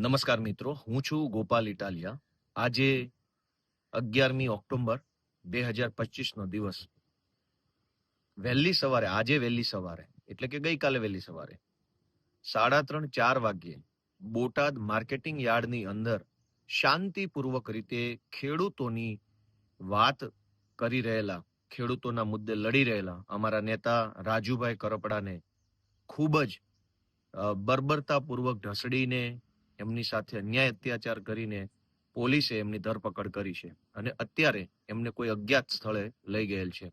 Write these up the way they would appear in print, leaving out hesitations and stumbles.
નમસ્કાર મિત્રો, હું છું ગોપાલ ઇટાલિયા. આજે 11મી ઓક્ટોબર 2025નો દિવસ આજે વહેલી સવારે એટલે કે ગઈકાલે વહેલી સવારે 3:30-4 વાગ્યે બોટાદ માર્કેટિંગ યાર્ડની અંદર શાંતિપૂર્વક રીતે ખેડૂતોની વાત કરી રહેલા, ખેડૂતોના મુદ્દે લડી રહેલા અમારા નેતા રાજુભાઈ કરપડાને ખૂબ જ બર્બરતાપૂર્વક ઢસડીને એમની સાથે અન્યાય અત્યાચાર કરીને પોલીસે એમની ધરપકડ કરી છે અને અત્યારે એમને કોઈ અજ્ઞાત સ્થળે લઈ ગયેલ છે.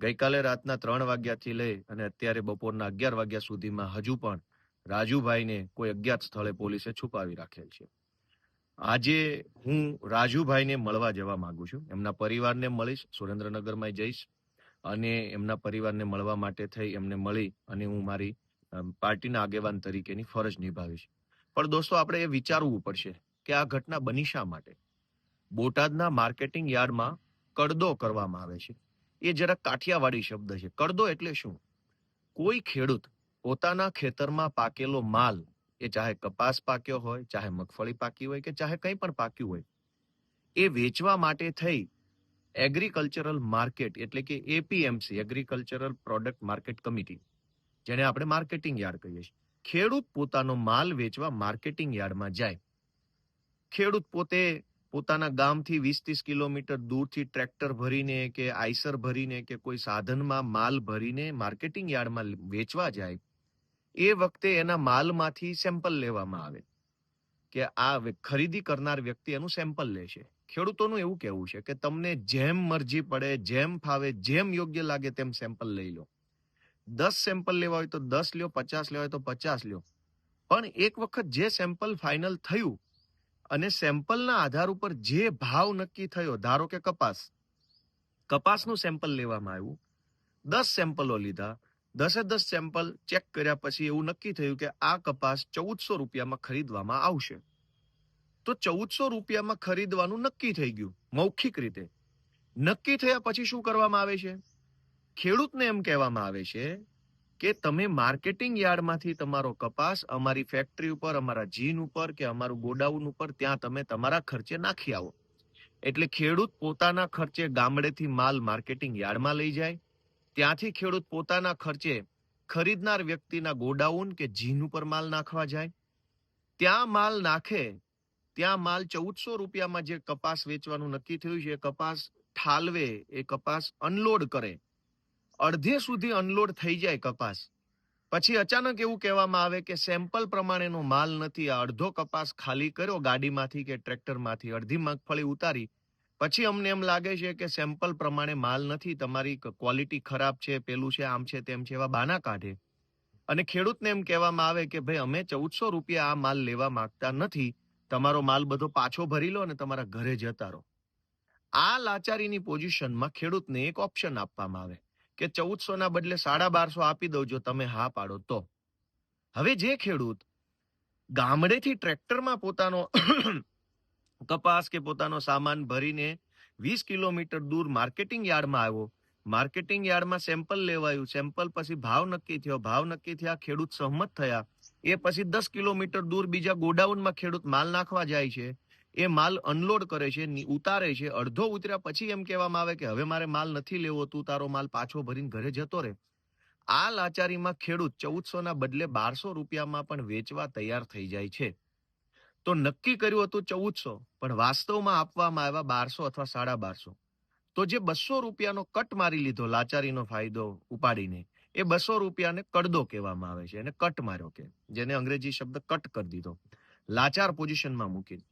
ગઈકાલે રાતના 3 વાગ્યાથી લઈ અને અત્યારે બપોરના 11 વાગ્યા સુધીમાં હજુ પણ રાજુભાઈને કોઈ અજ્ઞાત સ્થળે પોલીસે છુપાવી રાખેલ છે. આજે હું રાજુભાઈને મળવા જવા માંગુ છું. એમના પરિવારને મળીશ, સુરેન્દ્રનગરમાં જઈશ અને એમના પરિવારને મળવા માટે થઈ એમને મળી અને હું મારી પાર્ટીના આગેવાન તરીકેની ફરજ નિભાવીશ. પણ દોસ્તો, આપણે એ વિચારવું પડશે કે આ ઘટના બની શા માટે. બોટાદના માર્કેટિંગ યાર્ડમાં કડદો કરવામાં આવે છે. એ જરાક કાઠિયાવાડી શબ્દ છે. કડદો એટલે શું? કોઈ ખેડૂત પોતાના ખેતરમાં પાકેલો માલ, એ ચાહે કપાસ પાક્યો હોય, ચાહે મગફળી પાકી હોય કે ચાહે કંઈ પણ પાક્યું હોય, એ વેચવા માટે થઈ એગ્રીકલ્ચરલ માર્કેટ એટલે કે APMC, agricultural product market committee, જેને આપણે માર્કેટિંગ યાર્ડ કહીએ છીએ, ખેડૂત પોતાનો માલ વેચવા માર્કેટિંગ યાર્ડમાં જાય. ખેડૂત પોતે પોતાના ગામથી 20-30 કિલોમીટર દૂરથી ટ્રેક્ટર ભરીને કે આઈસર ભરીને કે કોઈ સાધનમાં માલ ભરીને માર્કેટિંગ યાર્ડમાં વેચવા જાય. એ વખતે એના માલમાંથી સેમ્પલ લેવામાં આવે કે આ ખરીદી કરનાર વ્યક્તિ એનું સેમ્પલ લે છે. ખેડૂતોનું એવું કહેવું છે કે તમને જેમ મરજી પડે, જેમ ફાવે, જેમ યોગ્ય લાગે તેમ સેમ્પલ લઈ લો. 10 સેમ્પલ લેવા હોય તો 10 લ્યો, 50 લેવા હોય તો 50 લ્યો. પણ એક વખત જે સેમ્પલ ફાઇનલ થયું અને સેમ્પલના આધાર ઉપર જે ભાવ નક્કી થયો, ધારો કે કપાસનું સેમ્પલ લેવામાં આવ્યું, 10 સેમ્પલો લીધા, 10 સેમ્પલ ચેક કર્યા પછી એવું નક્કી થયું કે આ કપાસ 1400 રૂપિયામાં ખરીદવામાં આવશે. તો 1400 રૂપિયામાં ખરીદવાનું નક્કી થઈ ગયું. મૌખિક રીતે નક્કી થયા પછી શું કરવામાં આવે છે? ખેડૂતને એમ કહેવામાં આવે છે કે તમે માર્કેટિંગ યાર્ડમાંથી તમારો કપાસ અમારી ફેક્ટરી ઉપર, અમારા જીન ઉપર કે અમારું ગોડાઉન ઉપર ત્યાં તમે તમારા ખર્ચે નાખી આવો. એટલે ખેડૂત પોતાના ખર્ચે ગામડેથી માલ માર્કેટિંગ યાર્ડમાં લઈ જાય, ત્યાંથી ખેડૂત પોતાના ખર્ચે ખરીદનાર વ્યક્તિના ગોડાઉન કે જીન ઉપર માલ નાખવા જાય. ત્યાં માલ નાખે, ત્યાં માલ 1400 રૂપિયામાં જે કપાસ વેચવાનું નક્કી થયું છે, કપાસ ઠાલવે, એ કપાસ અનલોડ કરે, અડધે સુધી અનલોડ થઈ જાય કપાસ, પછી અચાનક એવું કહેવામાં આવે કે સેમ્પલ પ્રમાણેનો માલ નથી, આ અડધો કપાસ ખાલી કર્યો ગાડીમાંથી કે ટ્રેક્ટરમાંથી, અડધી મગફળી ઉતારી, પછી અમને એમ લાગે છે કે સેમ્પલ પ્રમાણે માલ નથી, તમારી ક્વોલિટી ખરાબ છે, પેલું છે, આમ છે, તેમ છે, એવા બહાના કાઢે અને ખેડૂતને એમ કહેવામાં આવે કે ભાઈ અમે 1400 રૂપિયા આ માલ લેવા માંગતા નથી, તમારો માલ બધો પાછો ભરી લો અને તમારા ઘરે જતા રહો. આ લાચારીની પોઝિશનમાં ખેડૂતને એક ઓપ્શન આપવામાં આવે કે 1400 ના બદલે 1250 આપી દઉં જો તમે હા પાડો તો. હવે જે ખેડૂત ગામડેથી ટ્રેક્ટરમાં પોતાનો કપાસ કે પોતાનો સામાન ભરીને 20 કિલોમીટર દૂર માર્કેટિંગ યાર્ડમાં આવ્યો, માર્કેટિંગ યાર્ડમાં સેમ્પલ લેવાયું, સેમ્પલ પછી ભાવ નક્કી થયા, ખેડૂત સહમત થયા, એ પછી 10 કિલોમીટર દૂર બીજા ગોડાઉનમાં ખેડૂત માલ નાખવા જાય છે, એ માલ અનલોડ કરે છે, ઉતારે છે, અડધો ઉતર્યા પછી એમ કહેવામાં આવે કે હવે મારે માલ નથી લેવો, તું તારો માલ પાછો ભરીને ઘરે જતો રહે. આ લાચારીમાં ખેડૂત 1400 ના બદલે 1200 રૂપિયામાં પણ વેચવા તૈયાર થઈ જાય છે. તો નક્કી કર્યું હતું 1400, પણ વાસ્તવમાં આપવામાં આવ્યા 1200 અથવા 1250. તો જે 200 રૂપિયાનો કટ મારી લીધો લાચારીનો ફાયદો ઉપાડીને, એ 200 રૂપિયાને કડદો કહેવામાં આવે છે, એને કટ માર્યો, કે જેને અંગ્રેજી શબ્દ કટ કરી દીધો, લાચાર પોઝિશનમાં મૂકી.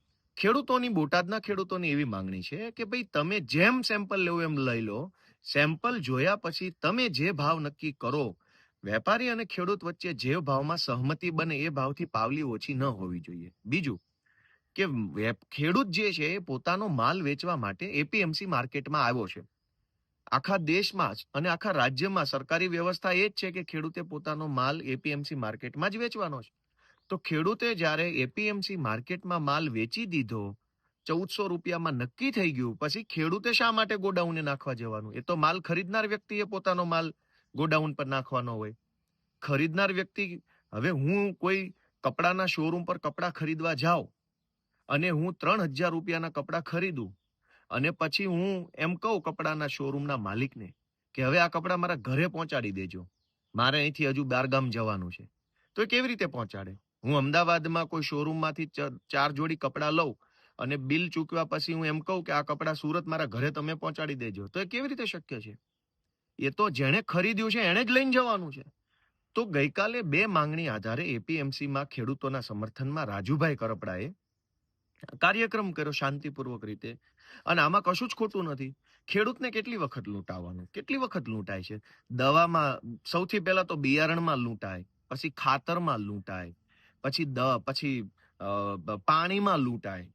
બોટાદના ખેડૂતોની એવી માંગણી છે કે ભાઈ તમે જેમ સેમ્પલ લેવું એમ લઈ લો, સેમ્પલ જોયા પછી તમે જે ભાવ નક્કી કરો, વેપારી અને ખેડૂત વચ્ચે જે ભાવમાં સહમતિ બને એ ભાવથી પાવલી ઓછી ન હોવી જોઈએ. બીજું કે ખેડૂત જે છે એ પોતાનો માલ વેચવા માટે એપીએમસી માર્કેટમાં આવ્યો છે. આખા દેશમાં જ અને આખા રાજ્યમાં સરકારી વ્યવસ્થા એ જ છે કે ખેડૂતે પોતાનો માલ એપીએમસી માર્કેટમાં જ વેચવાનો છે. તો ખેડૂતે જ્યારે એપીએમસી માર્કેટમાં માલ વેચી દીધો, 1400 રૂપિયામાં નક્કી થઈ ગયું, પછી ખેડૂતે શા માટે ગોડાઉને નાખવા જવાનું? એ તો માલ ખરીદનાર વ્યક્તિએ પોતાનો માલ ગોડાઉન પર નાખવાનો હોય. ખરીદનાર વ્યક્તિ, હવે હું કોઈ કપડાના શોરૂમ પર કપડાં ખરીદવા જાઉં અને હું 3,000 રૂપિયાના કપડાં ખરીદું અને પછી હું એમ કહું કપડાના શોરૂમના માલિકને કે હવે આ કપડાં મારા ઘરે પહોંચાડી દેજો, મારે અહીંથી હજુ બારગામ જવાનું છે, તો એ કેવી રીતે પહોંચાડે? હું અમદાવાદમાં કોઈ શોરૂમમાંથી 4 જોડી કપડાં લઉં અને બિલ ચૂકવ્યા પછી હું એમ કહું કે આ કપડાં સુરત મારા ઘરે તમે પહોંચાડી દેજો, તો એ કેવી રીતે શક્ય છે? એ તો જેણે ખરીદ્યું છે એણે જ લઈને જવાનું છે. તો ગઈકાલે 2 માંગણી આધારે એપીએમસીમાં ખેડૂતોના સમર્થનમાં રાજુભાઈ કરપડાએ કાર્યક્રમ કર્યો શાંતિપૂર્વક રીતે. અને આમાં કશું જ ખોટું નથી. ખેડૂતને કેટલી વખત લૂંટાવાનું, કેટલી વખત લૂંટાય છે? દવામાં સૌથી પહેલા તો બિયારણમાં લૂંટાય, પછી ખાતરમાં લૂંટાય, પછી પાણીમાં લૂંટાય.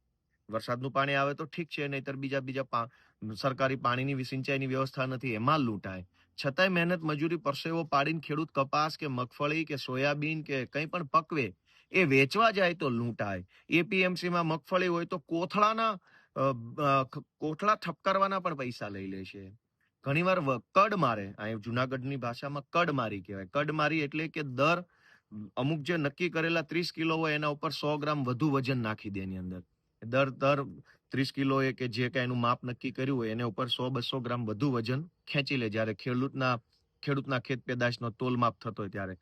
વરસાદનું પાણી આવે તો ઠીક છે, નહીતર બીજા સરકારી પાણીની સિંચાઈની વ્યવસ્થા નથી એમાં લૂંટાય. છતાંય મહેનત મજૂરી પરસેવો પાડીને ખેડૂત કપાસ કે મગફળી કે સોયાબીન કે કંઈ પણ પકવે એ વેચવા જાય તો લૂંટાય. એપીએમસીમાં મગફળી હોય તો કોથળા ઠપકારવાના પણ પૈસા લઈ લે છે. ઘણીવાર કડ મારે, અહીં જુનાગઢની ભાષામાં કડ મારી કહેવાય. કડ મારી એટલે કે અમુક જે નક્કી કરેલા 30 કિલો હોય એના ઉપર 100 ગ્રામ વધુ વજન નાખી દે એની અંદર. દર 30 કિલો એ કે જે કાંઈ એનું માપ નક્કી કર્યું હોય એના ઉપર 100-200 ગ્રામ વધુ વજન ખેંચી લે જ્યારે ખેડૂતના ખેત પેદાશનો તોલ માપ થતો હોય ત્યારે.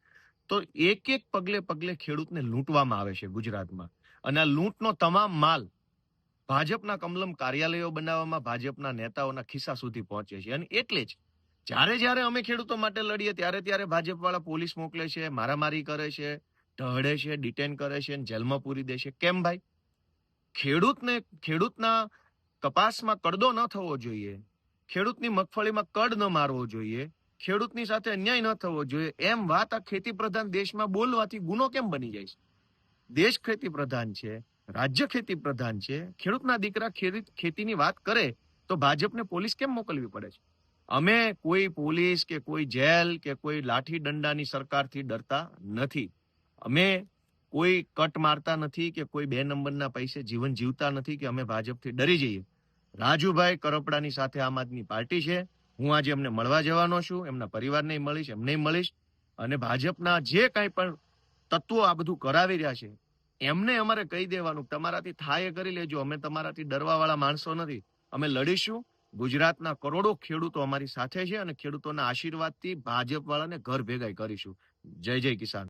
તો એક પગલે ખેડૂતને લૂંટવામાં આવે છે ગુજરાતમાં. અને આ લૂંટનો તમામ માલ ભાજપના કમલમ કાર્યાલયો બનાવવામાં ભાજપના નેતાઓના ખિસ્સા સુધી પહોંચે છે. અને એટલે જ જ્યારે અમે ખેડૂતો માટે લડીએ ત્યારે ભાજપવાળા પોલીસ મોકલે છે, મારામારી કરે છે, ઢળે છે, ડિટેન કરે છે, જેલમાં પૂરી દે છે. કેમ ભાઈ? ખેડૂતના કપાસમાં કડદો ન થવો જોઈએ, ખેડૂતની મગફળીમાં કડ ન મારવો જોઈએ, ખેડૂતની સાથે અન્યાય ન થવો જોઈએ, એમ વાત આ ખેતી પ્રધાન દેશમાં બોલવાથી ગુનો કેમ બની જાય છે? દેશ ખેતી પ્રધાન છે, રાજ્ય ખેતી પ્રધાન છે. ખેડૂતના દીકરા ખેતીની વાત કરે તો ભાજપને પોલીસ કેમ મોકલવી પડે છે? અમે કોઈ પોલીસ કે કોઈ જેલ કે કોઈ લાઠી દંડાની સરકારથી ડરતા નથી. અમે કોઈ કટ મારતા નથી કે કોઈ 2 નંબરના પૈસે જીવન જીવતા નથી કે અમે ભાજપથી ડરી જઈએ. રાજુભાઈ કરપડાની સાથે આમ આદમી પાર્ટી છે. હું આજે એમને મળવા જવાનો છું, એમના પરિવારને મળીશ, એમને મળીશ. અને ભાજપના જે કાંઈ પણ તત્વો આ બધું કરાવી રહ્યા છે એમને અમારે કહી દેવાનું, તમારાથી થાય એ કરી લેજો, અમે તમારાથી ડરવા વાળા માણસો નથી. અમે લડીશું. ગુજરાતના કરોડો ખેડૂતો અમારી સાથે છે અને ખેડૂતોના આશીર્વાદથી ભાજપ વાળાને ઘર ભેગા કરીશું. જય જય કિસાન.